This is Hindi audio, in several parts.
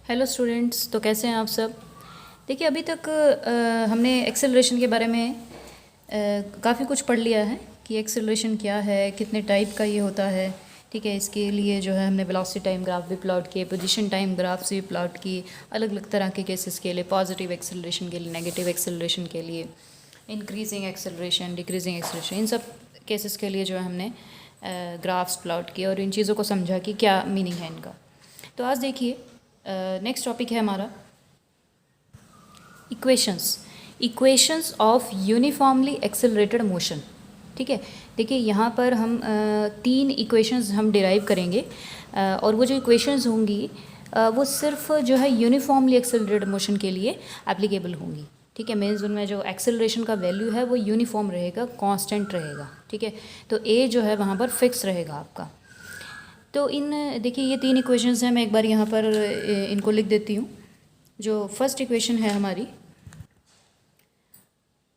हेलो स्टूडेंट्स, तो कैसे हैं आप सब। देखिए, अभी तक हमने एक्सेलरेशन के बारे में काफ़ी कुछ पढ़ लिया है कि एक्सेलरेशन क्या है, कितने टाइप का ये होता है। ठीक है, इसके लिए जो है हमने वेलोसिटी टाइम ग्राफ भी प्लॉट किए, पोजीशन टाइम ग्राफ्स भी प्लॉट किए, अलग अलग तरह के केसेस के लिए, पॉजिटिव एक्सेलरेशन के लिए, नेगेटिव एक्सेलरेशन के लिए, इंक्रीजिंग एक्सेलरेशन, डिक्रीजिंग एक्सेलरेशन, इन सब केसेस के लिए जो है हमने ग्राफ्स प्लॉट किए और इन चीज़ों को समझा कि क्या मीनिंग है इनका। तो आज देखिए, नेक्स्ट टॉपिक है हमारा equations. Equations of uniformly accelerated motion. ठीक है, देखिए यहाँ पर हम तीन इक्वेशंस हम डिराइव करेंगे और वो जो इक्वेशंस होंगी वो सिर्फ जो है यूनिफॉर्मली एक्सेलरेटेड मोशन के लिए एप्लीकेबल होंगी। ठीक है, मीन्स उनमें जो एक्सेलरेशन का वैल्यू है वो यूनिफॉर्म रहेगा, कांस्टेंट रहेगा। ठीक है, तो ए जो है वहाँ पर फिक्स रहेगा आपका। तो इन देखिए ये तीन इक्वेशंस हैं, मैं एक बार यहाँ पर इनको लिख देती हूँ। जो फर्स्ट इक्वेशन है हमारी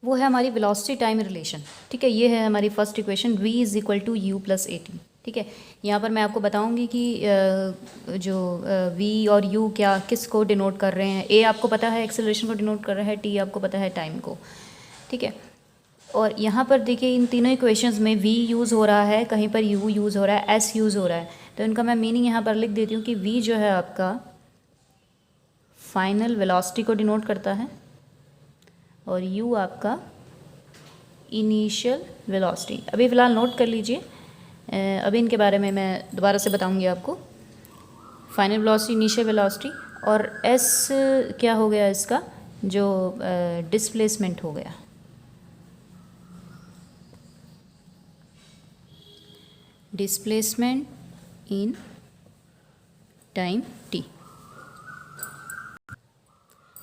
वो है हमारी वेलोसिटी टाइम रिलेशन। ठीक है, ये है हमारी first equation, v is equal to u plus a t. ठीक है, यहाँ पर मैं आपको बताऊँगी कि जो v और u क्या किस को डिनोट कर रहे हैं। a आपको पता है एक्सेलरेशन को डिनोट कर रहा है, t आपको पता है टाइम को। ठीक है, और यहाँ पर देखिए इन तीनों इक्वेशंस में v यूज़ हो रहा है, कहीं पर u यूज़ हो रहा है, s यूज़ हो रहा है। तो इनका मैं मीनिंग यहाँ पर लिख देती हूँ कि v जो है आपका फाइनल वेलोसिटी को डिनोट करता है और u आपका इनिशियल वेलोसिटी। अभी फ़िलहाल नोट कर लीजिए, अभी इनके बारे में मैं दोबारा से बताऊंगी आपको। फाइनल वेलोसिटी, इनिशियल वेलोसिटी, और s क्या हो गया इसका, जो डिस्प्लेसमेंट हो गया। Displacement in time t।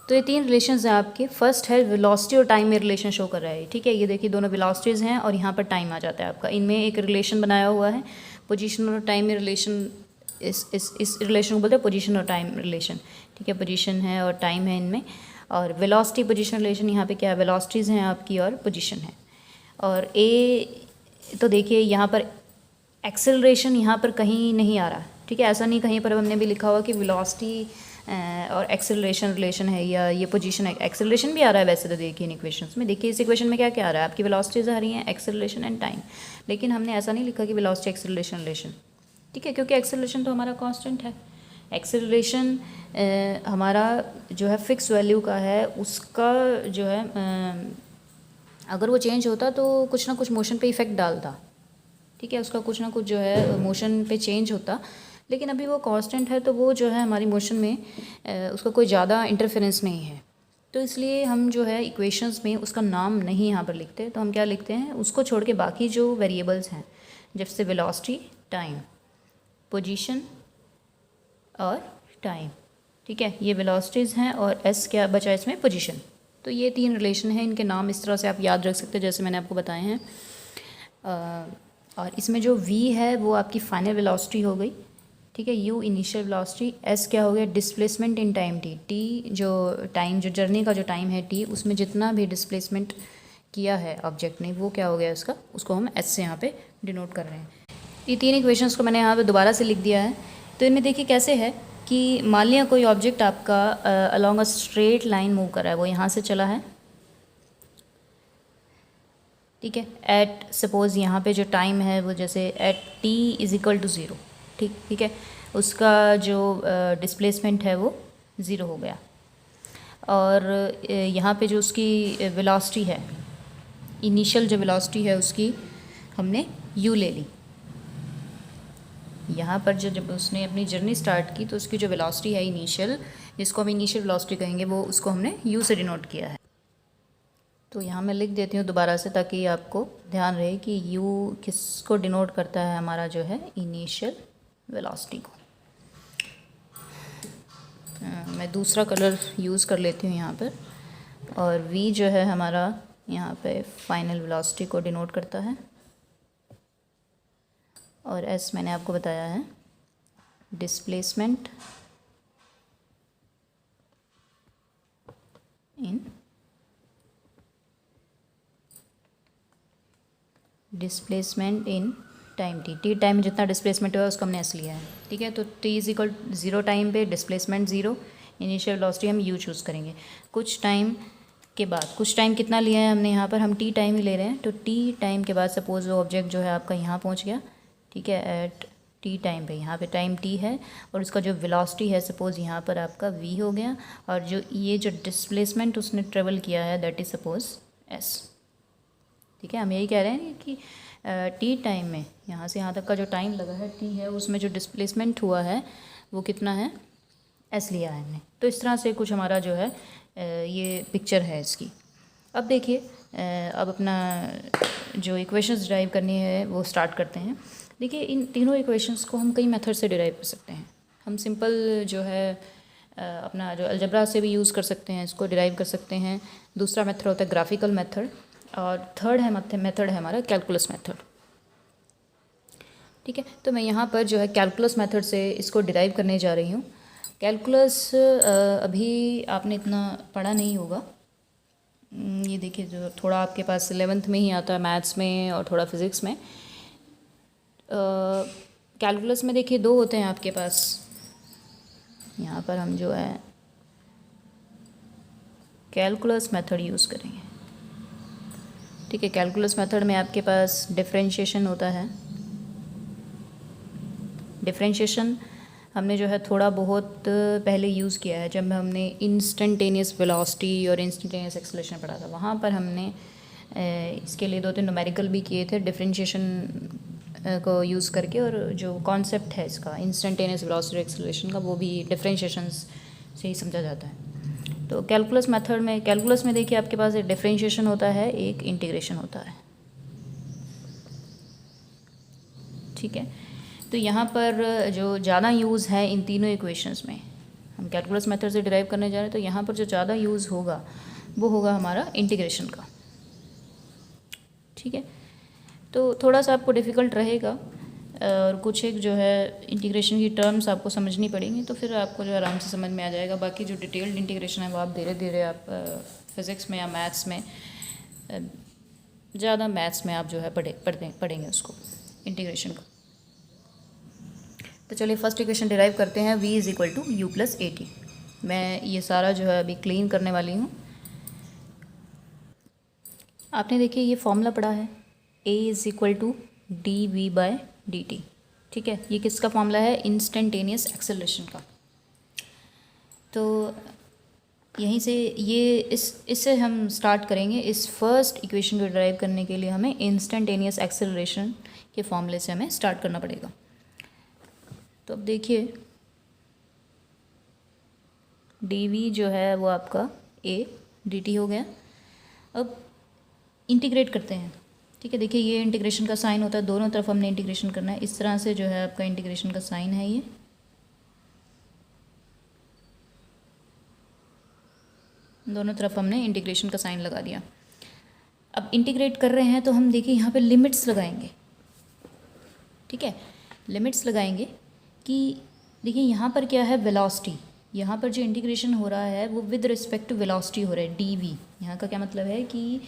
तो ये तीन रिलेशंस हैं आपके। फर्स्ट है वेलोसिटी और टाइम में रिलेशन शो कर रहा है। ठीक है, ये देखिए दोनों वेलोसिटीज़ हैं और यहाँ पर टाइम आ जाता है आपका। इनमें एक रिलेशन बनाया हुआ है, पोजीशन और टाइम में रिलेशन। इस रिलेशन को बोलते हैं पोजीशन और टाइम रिलेशन। ठीक है, पोजीशन है और टाइम है इनमें, और वेलोसिटी पोजीशन रिलेशन यहाँ पे क्या है, वेलोसिटीज़ हैं आपकी और पोजीशन है। और ए तो देखिए यहाँ पर एक्सेलरेशन यहाँ पर कहीं नहीं आ रहा। ठीक है, ऐसा नहीं कहीं पर हमने भी लिखा हुआ कि वेलोसिटी और एक्सेलरेशन रिलेशन है या ये पोजीशन है। एक्सेलरेशन भी आ रहा है वैसे तो, देखिए इन इक्वेशंस में, देखिए इस इक्वेशन में क्या क्या आ रहा है, आपकी वेलोसिटीज आ रही हैं, एक्सेलरेशन एंड टाइम। लेकिन हमने ऐसा नहीं लिखा कि वेलोसिटी एक्सेलरेशन रिलेशन। ठीक है, क्योंकि एक्सेलरेशन तो हमारा कांस्टेंट है। एक्सेलरेशन हमारा जो है फिक्स वैल्यू का है, उसका जो है अगर वो चेंज होता तो कुछ ना कुछ मोशन पे इफ़ेक्ट डालता। ठीक है, उसका कुछ ना कुछ जो है मोशन पे चेंज होता, लेकिन अभी वो कांस्टेंट है तो वो जो है हमारी मोशन में उसका कोई ज़्यादा इंटरफेरेंस नहीं है। तो इसलिए हम जो है इक्वेशंस में उसका नाम नहीं यहाँ पर लिखते, तो हम क्या लिखते हैं, उसको छोड़ के बाकी जो वेरिएबल्स हैं, जैसे वेलोसिटी, टाइम, पोजीशन और टाइम। ठीक है, ये वेलोसिटीज़ हैं और एस क्या बचा इसमें, पोजीशन। तो ये तीन रिलेशन हैं, इनके नाम इस तरह से आप याद रख सकते हैं जैसे मैंने आपको बताए हैं। और इसमें जो v है वो आपकी फाइनल वेलोसिटी हो गई। ठीक है, u इनिशियल वेलोसिटी, s क्या हो गया, displacement in time t। t जो टाइम, जो जर्नी का जो टाइम है t, उसमें जितना भी डिस्प्लेसमेंट किया है ऑब्जेक्ट ने वो क्या हो गया इसका, उसको हम s से यहाँ पे डिनोट कर रहे हैं। ये तीन इक्वेशंस को मैंने यहाँ पे दोबारा से लिख दिया है। तो इनमें देखिए कैसे है कि मान लिया कोई ऑब्जेक्ट आपका along a straight line move कर रहा है, वो यहाँ से चला है। ठीक है, एट सपोज़ यहाँ पे जो टाइम है वो जैसे at t is equal to zero. ठीक है, उसका जो डिस्प्लेसमेंट है वो ज़ीरो हो गया। और यहाँ पे जो उसकी वेलोसिटी है, इनिशियल जो वेलोसिटी है उसकी हमने u ले ली। यहाँ पर जब उसने अपनी जर्नी स्टार्ट की तो उसकी जो वेलोसिटी है इनिशियल, जिसको हम इनिशियल वेलोसिटी कहेंगे, वो उसको हमने u से डिनोट किया है। तो यहाँ मैं लिख देती हूँ दोबारा से ताकि आपको ध्यान रहे कि u किसको डिनोट करता है, हमारा जो है इनिशियल वेलोसिटी को। मैं दूसरा कलर यूज़ कर लेती हूँ यहाँ पर, और v जो है हमारा यहाँ पे फाइनल वेलोसिटी को डिनोट करता है, और s मैंने आपको बताया है displacement in time T time में जितना डिस्प्लेसमेंट हुआ है उसको हमने एस लिया है, ठीक है। तो टी इज इक्वल 0 टाइम पे डिस्प्लेसमेंट 0, इनिशियल वेलोसिटी हम यू चूज़ करेंगे। कुछ टाइम के बाद, कुछ टाइम कितना लिया है हमने यहाँ पर, हम टी टाइम ही ले रहे हैं। तो टी टाइम के बाद सपोज़ वो ऑब्जेक्ट जो है आपका यहाँ पहुँच गया, ठीक है, एट टी टाइम पे, यहाँ पे टाइम टी है और उसका जो वेलोसिटी है सपोज़ यहाँ पर आपका वी हो गया, और जो ये जो डिस्प्लेसमेंट उसने ट्रेवल किया है दैट इज़ सपोज़ एस, ठीक है। हम यही कह रहे हैं कि टी टाइम में यहाँ से यहाँ तक का जो टाइम लगा है टी है, उसमें जो डिस्प्लेसमेंट हुआ है वो कितना है, एस लिया है हमने। तो इस तरह से कुछ हमारा जो है ये पिक्चर है इसकी। अब देखिए अब अपना जो इक्वेशंस डिराइव करनी है वो स्टार्ट करते हैं। देखिए इन तीनों इक्वेशंस को हम कई मेथड से डिराइव कर सकते हैं। हम सिंपल जो है अपना जो अलजेब्रा से भी यूज़ कर सकते हैं, इसको डिराइव कर सकते हैं। दूसरा मेथड होता है ग्राफिकल मेथड, और थर्ड है मेथड है हमारा कैलकुलस मेथड, ठीक है। तो मैं यहाँ पर जो है कैलकुलस मेथड से इसको डिराइव करने जा रही हूँ। कैलकुलस अभी आपने इतना पढ़ा नहीं होगा। ये देखिए जो थोड़ा आपके पास 11th में ही आता है, मैथ्स में और थोड़ा फिज़िक्स में। कैलकुलस में देखिए दो होते हैं आपके पास। यहाँ पर हम जो है कैलकुलस मेथड यूज़ करेंगे, ठीक है। कैलकुलस मेथड में आपके पास डिफरेंशिएशन होता है। डिफरेंशिएशन हमने जो है थोड़ा बहुत पहले यूज़ किया है, जब हमने इंस्टेंटेनियस वेलोसिटी और इंस्टेंटेनियस एक्सेलरेशन पढ़ा था। वहाँ पर हमने इसके लिए 2-3 न्यूमेरिकल भी किए थे डिफरेंशिएशन को यूज़ करके, और जो कॉन्सेप्ट है इसका इंस्टेंटेनियस वेलोसिटी एक्सेलरेशन का वो भी डिफरेंशिएशन से ही समझा जाता है। तो कैलकुलस मेथड में, कैलकुलस में देखिए आपके पास एक डिफरेंशिएशन होता है, एक इंटीग्रेशन होता है, ठीक है। तो यहाँ पर जो ज़्यादा यूज़ है इन तीनों इक्वेशंस में, हम कैलकुलस मेथड से डिराइव करने जा रहे हैं, तो यहाँ पर जो ज़्यादा यूज़ होगा वो होगा हमारा इंटीग्रेशन का, ठीक है। तो थोड़ा सा आपको डिफ़िकल्ट रहेगा, और कुछ एक जो है इंटीग्रेशन की टर्म्स आपको समझनी पड़ेंगी, तो फिर आपको जो आराम से समझ में आ जाएगा। बाकी जो डिटेल्ड इंटीग्रेशन है वो आप धीरे धीरे आप फिज़िक्स में या मैथ्स में, ज़्यादा मैथ्स में आप जो है पढ़ेंगे उसको, इंटीग्रेशन को। तो चलिए फर्स्ट इक्वेशन डिराइव करते हैं, v is equal to u plus a t. मैं ये सारा जो है अभी क्लीन करने वाली हूँ। आपने देखिए ये फॉर्मूला पढ़ा है, a is equal to d v by d t, ठीक है। ये किसका फॉर्मूला है, इंस्टेंटेनियस एक्सेलरेशन का। तो यहीं से ये इससे हम स्टार्ट करेंगे। इस फर्स्ट इक्वेशन को डिराइव करने के लिए हमें इंस्टेंटेनियस एक्सेलरेशन के फॉर्मूले से हमें स्टार्ट करना पड़ेगा। तो अब देखिए डी वी जो है वो आपका a डी टी हो गया। अब इंटीग्रेट करते हैं, ठीक है। देखिए ये इंटीग्रेशन का साइन होता है, दोनों तरफ हमने इंटीग्रेशन करना है। इस तरह से जो है आपका इंटीग्रेशन का साइन है, ये दोनों तरफ हमने इंटीग्रेशन का साइन लगा दिया। अब इंटीग्रेट कर रहे हैं तो हम देखिए यहाँ पे लिमिट्स लगाएंगे, ठीक है। लिमिट्स लगाएंगे कि देखिए यहाँ पर क्या है, वेलोसिटी। यहाँ पर जो इंटीग्रेशन हो रहा है वो विद रिस्पेक्ट टू वेलोसिटी हो रहा है, डी वी। यहाँ का क्या मतलब है कि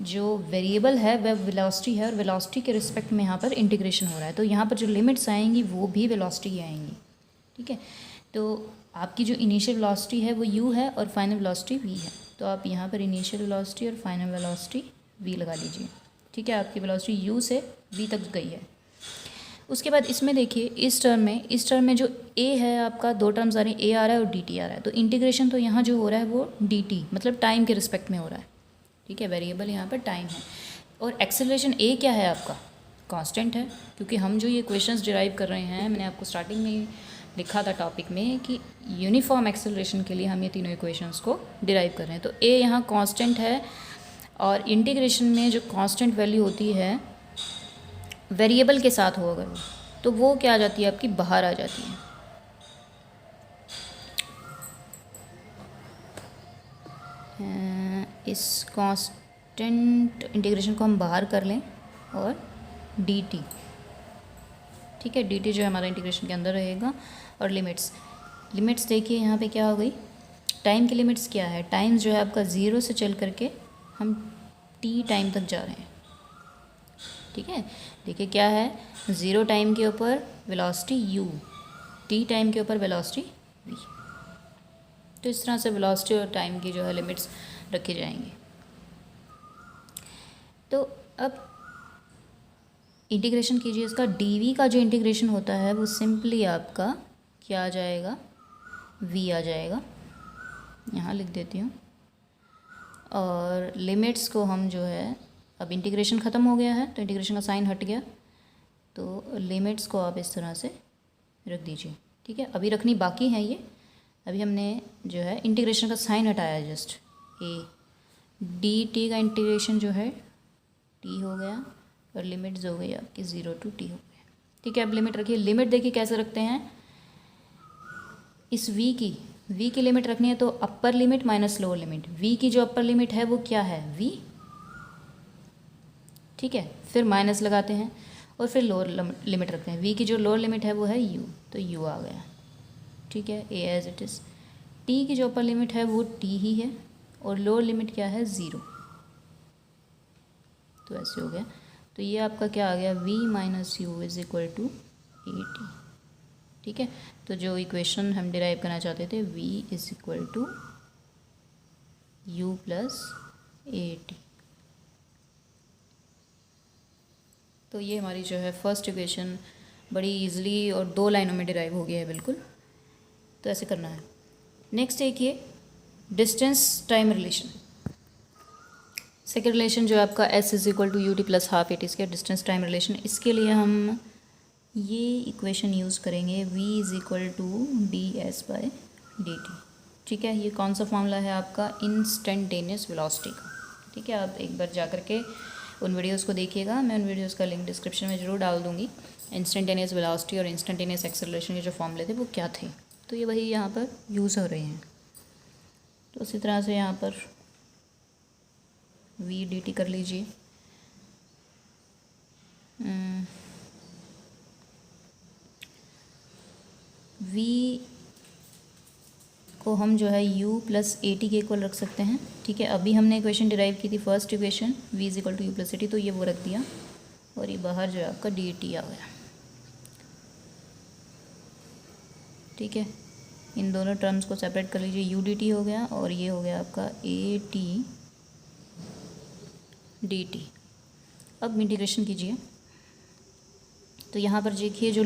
जो वेरिएबल है वह वेलोसिटी है, और वेलोसिटी के रिस्पेक्ट में यहाँ पर इंटीग्रेशन हो रहा है। तो यहाँ पर जो लिमिट्स आएंगी वो भी वेलोसिटी ही आएंगी, ठीक है। तो आपकी जो इनिशियल वेलोसिटी है वो u है और फाइनल वेलोसिटी v है। तो आप यहाँ पर इनिशियल वेलोसिटी और फाइनल वेलोसिटी v लगा लीजिए, ठीक है। आपकी वेलोसिटी u से v तक गई है। उसके बाद इसमें देखिए इस टर्म में जो a है आपका, दो टर्म्स आ रही हैं, a आ रहा है और dt आ रहा है। तो इंटीग्रेशन तो यहाँ जो हो रहा है वो dt मतलब टाइम के रिस्पेक्ट में हो रहा है, ठीक है। वेरिएबल यहाँ पर टाइम है। और एक्सेलरेशन a क्या है आपका, कांस्टेंट है, क्योंकि हम जो ये क्वेश्चंस डिराइव कर रहे हैं, मैंने आपको स्टार्टिंग में लिखा था टॉपिक में कि यूनिफॉर्म एक्सेलरेशन के लिए हम ये तीनों इक्वेशंस को डिराइव कर रहे हैं। तो a यहाँ कांस्टेंट है, और इंटीग्रेशन में जो कांस्टेंट वैल्यू होती है वेरिएबल के साथ हो अगर तो वो क्या आ जाती है आपकी, बाहर आ जाती है। इस कांस्टेंट इंटीग्रेशन को हम बाहर कर लें, और dt, ठीक है। dt जो है हमारा इंटीग्रेशन के अंदर रहेगा। और लिमिट्स देखिए यहाँ पे क्या हो गई, टाइम की लिमिट्स क्या है, टाइम जो है आपका 0 से चल करके हम t टाइम तक जा रहे हैं, ठीक है। देखिए क्या है, 0 टाइम के ऊपर वेलोसिटी u, t टाइम के ऊपर वेलोसिटी v। तो इस तरह से वेलोसिटी और टाइम की जो है लिमिट्स रखी जाएंगी। तो अब इंटीग्रेशन कीजिए इसका। dv का जो इंटीग्रेशन होता है वो सिंपली आपका क्या आ जाएगा, v आ जाएगा। यहाँ लिख देती हूँ। और लिमिट्स को हम जो है, अब इंटीग्रेशन ख़त्म हो गया है तो इंटीग्रेशन का साइन हट गया, तो लिमिट्स को आप इस तरह से रख दीजिए। ठीक है, अभी रखनी बाकी है ये। अभी हमने जो है इंटीग्रेशन का साइन हटाया है, जस्ट ए डी टी का इंटीग्रेशन जो है टी हो गया और लिमिट्स हो गई आपकी 0 to t हो गया। ठीक है, अब लिमिट रखिए। लिमिट देखिए कैसे रखते हैं, इस v की लिमिट रखनी है तो upper limit minus lower limit. v की जो अपर लिमिट है वो क्या है, v। ठीक है, फिर माइनस लगाते हैं और फिर लोअर लिमिट रखते हैं। v की जो लोअर लिमिट है वो है u, तो u आ गया। ठीक है, a as it is. t की जो अपर लिमिट है वो t ही है और लोअर लिमिट क्या है, 0। तो ऐसे हो गया। तो ये आपका क्या आ गया, v minus u is equal to a t. ठीक है, तो जो इक्वेशन हम डिराइव करना चाहते थे, v is equal to u plus a t. तो ये हमारी जो है फर्स्ट इक्वेशन बड़ी इजीली और 2 लाइनों में डिराइव हो गया है बिल्कुल। तो ऐसे करना है। नेक्स्ट देखिए distance time relation. Second relation जो है आपका s is equal to u t plus half a t square, distance time relation. इसके लिए हम ये इक्वेशन यूज़ करेंगे, v is equal to d s by d t. ठीक है, ये कौन सा फॉर्मूला है आपका, इंस्टेंटेनियस वेलोसिटी का। ठीक है, आप एक बार जा कर के उन वीडियोज़ को देखिएगा, मैं उन वीडियोज़ का लिंक डिस्क्रिप्शन में ज़रूर डाल दूँगी। इंस्टेंटेनियस वेलोसिटी और इंस्टेंटेनियस एक्सेलरेशन के जो फॉर्मूले थे वो क्या थे, तो ये वही यहाँ पर यूज़ हो रहे हैं। तो उसी तरह से यहाँ पर v डी टी कर लीजिए। v को हम जो है u प्लस ए टी के इक्वल रख सकते हैं। ठीक है, अभी हमने इक्वेशन डिराइव की थी first equation, v is equal to u plus a t, तो ये वो रख दिया और ये बाहर जो है आपका डी टी आ गया। ठीक है, इन दोनों टर्म्स को सेपरेट कर लीजिए, यू डी टी हो गया और ये हो गया आपका ए टी डी टी। अब इंटीग्रेशन कीजिए। तो यहाँ पर देखिए जो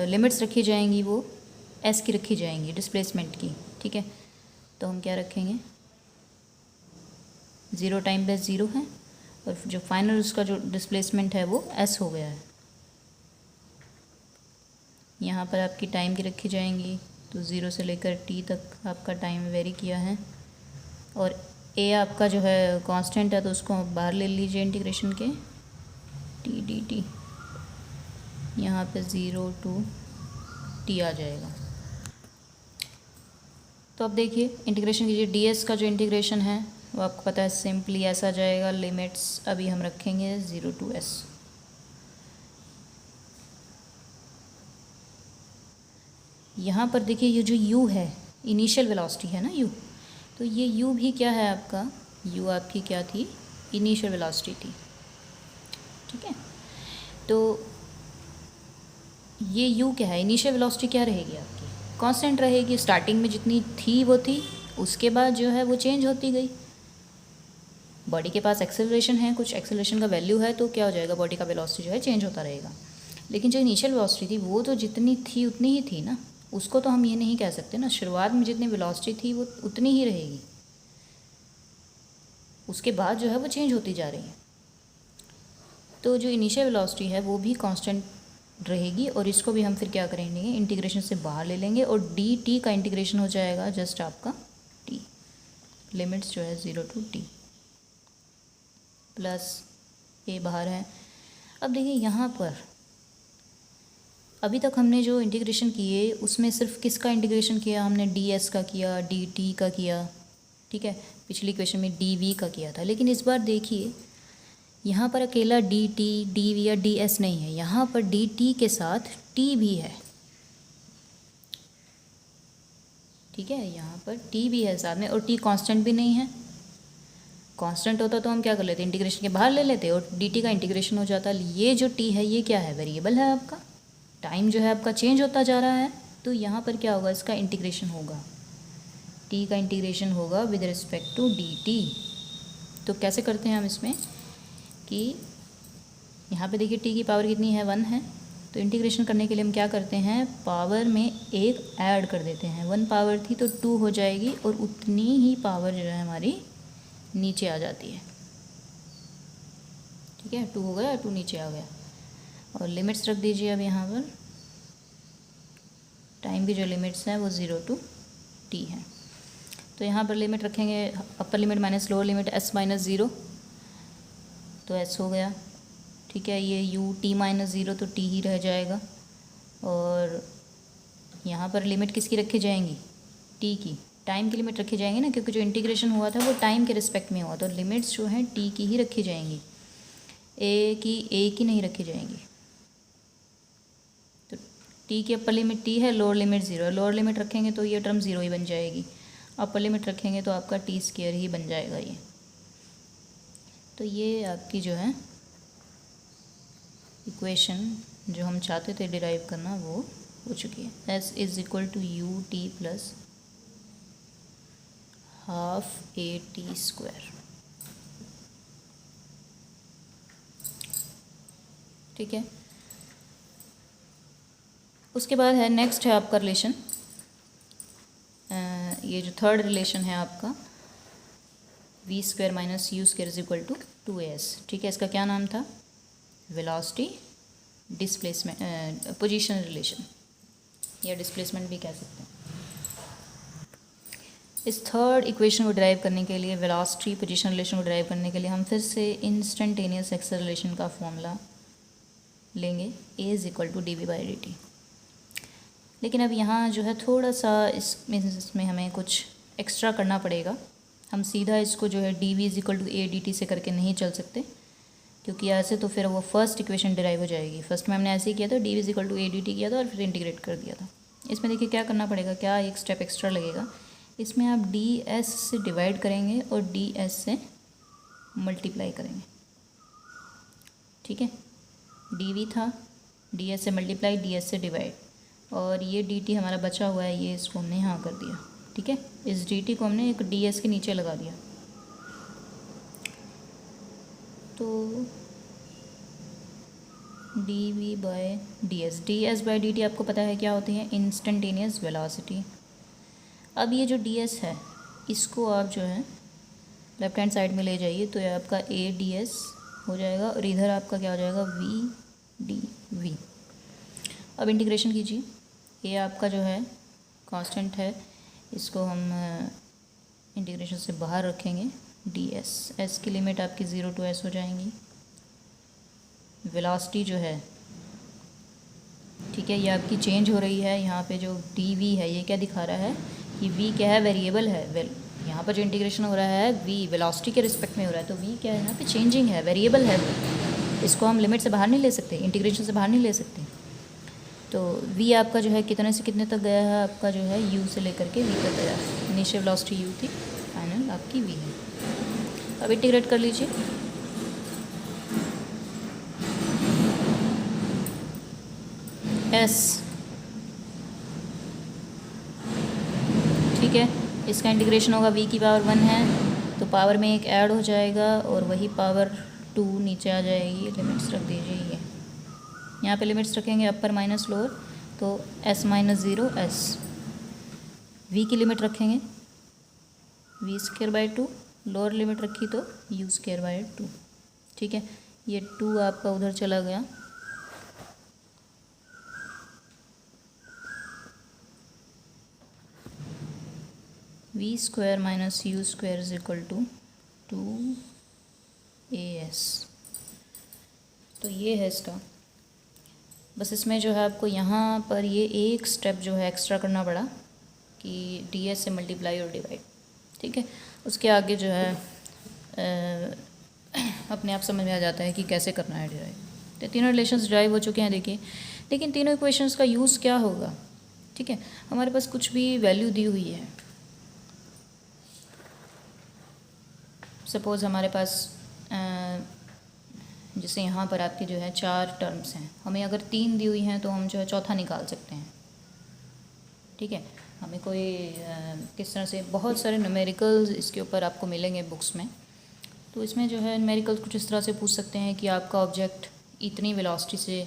लिमिट्स रखी जाएंगी वो s की रखी जाएंगी, डिस्प्लेसमेंट की। ठीक है, तो हम क्या रखेंगे, 0 टाइम पे 0 है और जो फाइनल उसका जो डिस्प्लेसमेंट है वो s हो गया है। यहाँ पर आपकी टाइम की रखी जाएंगी, तो 0 से लेकर t तक आपका टाइम वेरी किया है और a आपका जो है कांस्टेंट है, तो उसको बाहर ले लीजिए इंटीग्रेशन के, t डी टी। यहाँ पे 0 to t आ जाएगा। तो अब देखिए इंटीग्रेशन कीजिए, ds का जो इंटीग्रेशन है वो आपको पता है सिंपली ऐसा जाएगा। लिमिट्स अभी हम रखेंगे 0 to s। यहाँ पर देखिए ये जो u है, इनिशियल वेलोसिटी है ना u, तो ये u भी क्या है आपका, u आपकी क्या थी, इनिशियल वेलोसिटी थी। ठीक है, तो ये u क्या है, इनिशियल वेलोसिटी क्या रहेगी आपकी, कांस्टेंट रहेगी। स्टार्टिंग में जितनी थी वो थी, उसके बाद जो है वो चेंज होती गई। बॉडी के पास एक्सेलरेशन है, कुछ एक्सेलरेशन का वैल्यू है, तो क्या हो जाएगा, बॉडी का वेलोसिटी जो है चेंज होता रहेगा। लेकिन जो इनिशियल वेलोसिटी थी वो तो जितनी थी उतनी ही थी ना, उसको तो हम ये नहीं कह सकते ना, शुरुआत में जितनी वेलोसिटी थी वो उतनी ही रहेगी, उसके बाद जो है वो चेंज होती जा रही है। तो जो इनिशियल वेलोसिटी है वो भी कांस्टेंट रहेगी और इसको भी हम फिर क्या करेंगे, इंटीग्रेशन से बाहर ले लेंगे और डी टी का इंटीग्रेशन हो जाएगा जस्ट आपका टी, लिमिट्स जो है 0 to t प्लस ए बाहर है। अब देखिए यहाँ पर अभी तक हमने जो इंटीग्रेशन किए उसमें सिर्फ किसका इंटीग्रेशन किया हमने, डी एस का किया, डी टी का किया। ठीक है, पिछली इक्वेशन में डी वी का किया था, लेकिन इस बार देखिए यहाँ पर अकेला डी टी डी वी या डी एस नहीं है, यहाँ पर डी टी के साथ टी भी है। ठीक है, यहाँ पर टी भी है साथ में और टी कांस्टेंट भी नहीं है, कांस्टेंट होता तो हम क्या कर लेते, इंटीग्रेशन के बाहर ले लेते और dt का इंटीग्रेशन हो जाता। ये जो t है ये क्या है, वेरिएबल है आपका, टाइम जो है आपका चेंज होता जा रहा है, तो यहाँ पर क्या होगा, इसका इंटीग्रेशन होगा, t का इंटीग्रेशन होगा विद रिस्पेक्ट टू dt। तो कैसे करते हैं हम इसमें कि यहाँ पे देखिए t की पावर कितनी है, 1 है, तो इंटीग्रेशन करने के लिए हम क्या करते हैं, पावर में एक ऐड कर देते हैं। 1 पावर थी तो 2 हो जाएगी और उतनी ही पावर जो है हमारी नीचे आ जाती है। ठीक है, 2 हो गया, 2 नीचे आ गया। और लिमिट्स रख दीजिए अब यहाँ पर, टाइम की जो लिमिट्स हैं वो 0 to t है। तो यहाँ पर लिमिट रखेंगे, upper limit minus lower limit s minus 0, तो s हो गया। ठीक है, ये u t माइनस 0 तो t ही रह जाएगा। और यहाँ पर लिमिट किसकी रखी जाएंगी, t की, टाइम की लिमिट रखी जाएंगी ना, क्योंकि जो इंटीग्रेशन हुआ था वो टाइम के रिस्पेक्ट में हुआ, तो लिमिट्स जो हैं t की ही रखी जाएंगी, a की नहीं रखी जाएंगी। तो t की अपर लिमिट t है, लोअर लिमिट 0 है, लोअर लिमिट रखेंगे तो ये टर्म 0 ही बन जाएगी, अपर लिमिट रखेंगे तो आपका t² ही बन जाएगा ये। तो ये आपकी जो है इक्वेशन जो हम चाहते थे डिराइव करना वो हो चुकी है। s is equal to u t plus half a t square. ठीक है, उसके बाद है नेक्स्ट है आपका रिलेशन, ये जो थर्ड रिलेशन है आपका v square minus u square is equal to 2as। ठीक है, इसका क्या नाम था, वेलोसिटी डिस्प्लेसमेंट पोजीशन रिलेशन, या डिस्प्लेसमेंट भी कह सकते हैं। इस थर्ड इक्वेशन को ड्राइव करने के लिए, वेलोसिटी पोजीशन रिलेशन को ड्राइव करने के लिए हम फिर से इंस्टेंटेनियस एक्सेलरेशन का फॉर्मूला लेंगे, a is equal to dv/dt। लेकिन अब यहाँ जो है थोड़ा सा इसमें हमें कुछ एक्स्ट्रा करना पड़ेगा। हम सीधा इसको जो है dv is equal to a dt से करके नहीं चल सकते, क्योंकि ऐसे तो फिर वो फर्स्ट इक्वेशन डिराइव हो जाएगी। फर्स्ट में हमने ऐसे ही किया था, dv is equal to a dt किया था और फिर इंटीग्रेट कर दिया था। इसमें देखिए क्या करना पड़ेगा, क्या एक स्टेप एक्स्ट्रा लगेगा, इसमें आप ds से डिवाइड करेंगे और ds से मल्टीप्लाई करेंगे। ठीक है, dv था, ds से मल्टीप्लाई, ds से डिवाइड, और ये dt हमारा बचा हुआ है, ये इसको हमने यहाँ कर दिया। ठीक है, इस dt को हमने एक ds के नीचे लगा दिया। तो dv/ds, ds/dt आपको पता है क्या होती है, इंस्टेंटेनियस वेलोसिटी। अब ये जो ds है इसको आप जो है लेफ्ट हैंड साइड में ले जाइए, तो ये आपका a ds हो जाएगा और इधर आपका क्या हो जाएगा, v dv। अब इंटीग्रेशन कीजिए, ये आपका जो है कांस्टेंट है, इसको हम इंटीग्रेशन से बाहर रखेंगे, ds, s की लिमिट आपकी 0 to s हो जाएंगी। वेलोसिटी जो है, ठीक है, ये आपकी चेंज हो रही है। यहाँ पे जो dv है ये क्या दिखा रहा है कि v क्या है, वेरिएबल है। यहाँ पर जो इंटीग्रेशन हो रहा है v वेलोसिटी के रिस्पेक्ट में हो रहा है, तो v क्या है, यहाँ पे चेंजिंग है, वेरिएबल है वो। इसको हम लिमिट से बाहर नहीं ले सकते, इंटीग्रेशन से बाहर नहीं ले सकते। तो v आपका जो है कितने से कितने तक गया है, आपका जो है u से लेकर के v तक गया है। इनिशियल वेलोसिटी u थी, फाइनल आपकी v है। अब इंटीग्रेट कर लीजिए, s, ठीक है, इसका इंटीग्रेशन होगा, v की पावर 1 है तो पावर में एक ऐड हो जाएगा और वही पावर 2 नीचे आ जाएगी। लिमिट्स रख दीजिए, ये यहाँ पे लिमिट्स रखेंगे अपर माइनस लोअर, तो s माइनस 0 s, v की लिमिट रखेंगे v²/2, लोअर लिमिट रखी तो u²/2। ठीक है, ये 2 आपका उधर चला गया, v² minus u² is equal to 2as। तो ये है इसका, बस इसमें जो है आपको यहाँ पर ये एक स्टेप जो है एक्स्ट्रा करना पड़ा कि ds से मल्टीप्लाई और डिवाइड। ठीक है, उसके आगे जो है अपने आप समझ में आ जाता है कि कैसे करना है डिराइव। तो तीनों रिलेशंस डिराइव हो चुके हैं देखिए, लेकिन तीनों इक्वेशंस का यूज़ क्या होगा। ठीक है, हमारे पास कुछ भी वैल्यू दी हुई है, सपोज़ हमारे पास जैसे यहाँ पर आपके जो है 4 टर्म्स हैं, हमें अगर 3 दी हुई हैं तो हम जो है चौथा निकाल सकते हैं। ठीक है, हमें कोई किस तरह से बहुत सारे न्यूमेरिकल्स इसके ऊपर आपको मिलेंगे बुक्स में। तो इसमें जो है न्यूमेरिकल्स कुछ इस तरह से पूछ सकते हैं कि आपका ऑब्जेक्ट इतनी वेलोसिटी से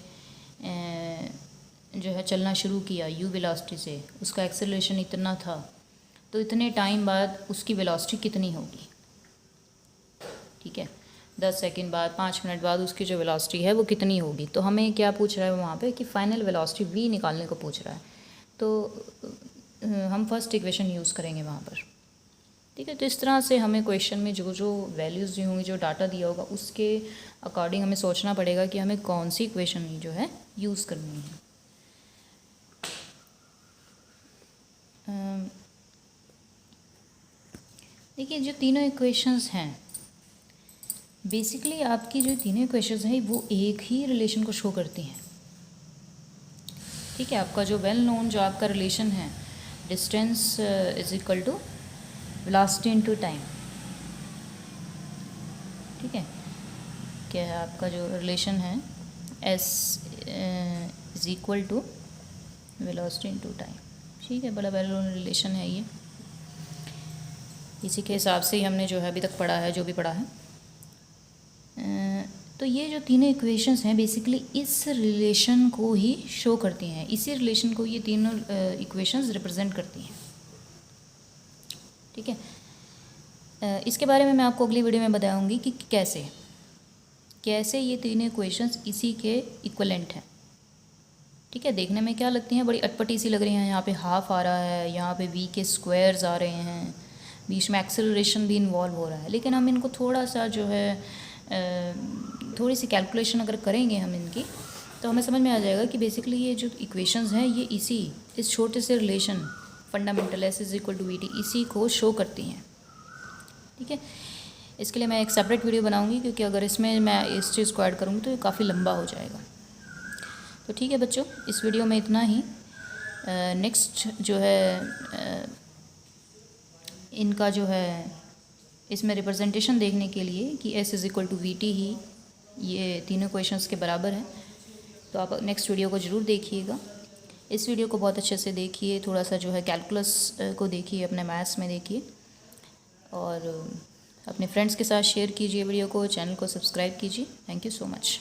जो है चलना शुरू किया u वेलोसिटी से, उसका एक्सेलरेशन इतना था, तो इतने टाइम बाद उसकी वेलोसिटी कितनी होगी। ठीक है, 10 सेकंड बाद, 5 मिनट बाद उसकी जो वेलोसिटी है वो कितनी होगी। तो हमें क्या पूछ रहा है वहाँ पे कि फ़ाइनल वेलोसिटी v निकालने को पूछ रहा है। तो हम फर्स्ट इक्वेशन यूज़ करेंगे वहाँ पर। ठीक है, तो इस तरह से हमें क्वेश्चन में जो जो वैल्यूज़ दी होंगी, जो डाटा दिया होगा, उसके अकॉर्डिंग हमें सोचना पड़ेगा कि हमें कौन सी इक्वेशन जो है यूज़ करनी है। देखिए, जो तीनों इक्वेशंस हैं, बेसिकली आपकी जो तीनों इक्वेशंस हैं वो एक ही रिलेशन को शो करती हैं। ठीक है, आपका जो वेल नोन जो आपका रिलेशन है, distance is equal to velocity into time. ठीक है, क्या है आपका जो रिलेशन है s is equal to velocity into time. ठीक है, बड़ा वेल नोन रिलेशन है ये। इसी के हिसाब से ही हमने जो है अभी तक पढ़ा है, जो भी पढ़ा है। तो ये जो तीनों इक्वेशंस हैं बेसिकली इस रिलेशन को ही शो करती हैं, इसी रिलेशन को ये तीनों इक्वेशंस रिप्रेजेंट करती हैं। ठीक है, इसके बारे में मैं आपको अगली वीडियो में बताऊंगी कि कैसे ये तीनों इक्वेशंस इसी के इक्विवेलेंट हैं। ठीक है, देखने में क्या लगती हैं, बड़ी अटपटी सी लग रही हैं। यहाँ पे हाफ आ रहा है, यहाँ पे v के स्क्वायर्स आ रहे हैं, बीच में एक्सेलरेशन भी इन्वॉल्व हो रहा है। लेकिन हम इनको थोड़ा सा जो है थोड़ी सी कैलकुलेशन अगर करेंगे हम इनकी, तो हमें समझ में आ जाएगा कि बेसिकली ये जो इक्वेशंस हैं ये इस छोटे से relation fundamental s is equal to we t इसी को शो करती हैं। ठीक है, इसके लिए मैं एक सेपरेट वीडियो बनाऊंगी, क्योंकि अगर इसमें मैं इस चीज़ को ऐड करूँगी तो ये काफ़ी लंबा हो जाएगा। तो ठीक है बच्चों, इस वीडियो में इतना ही। नेक्स्ट जो है इनका जो है इसमें रिप्रेजेंटेशन देखने के लिए कि s is equal to we T ही ये तीनों क्वेश्चंस के बराबर है, तो आप नेक्स्ट वीडियो को ज़रूर देखिएगा। इस वीडियो को बहुत अच्छे से देखिए, थोड़ा सा जो है कैलकुलस को देखिए, अपने मैथ्स में देखिए, और अपने फ्रेंड्स के साथ शेयर कीजिए वीडियो को, चैनल को सब्सक्राइब कीजिए। Thank you so much.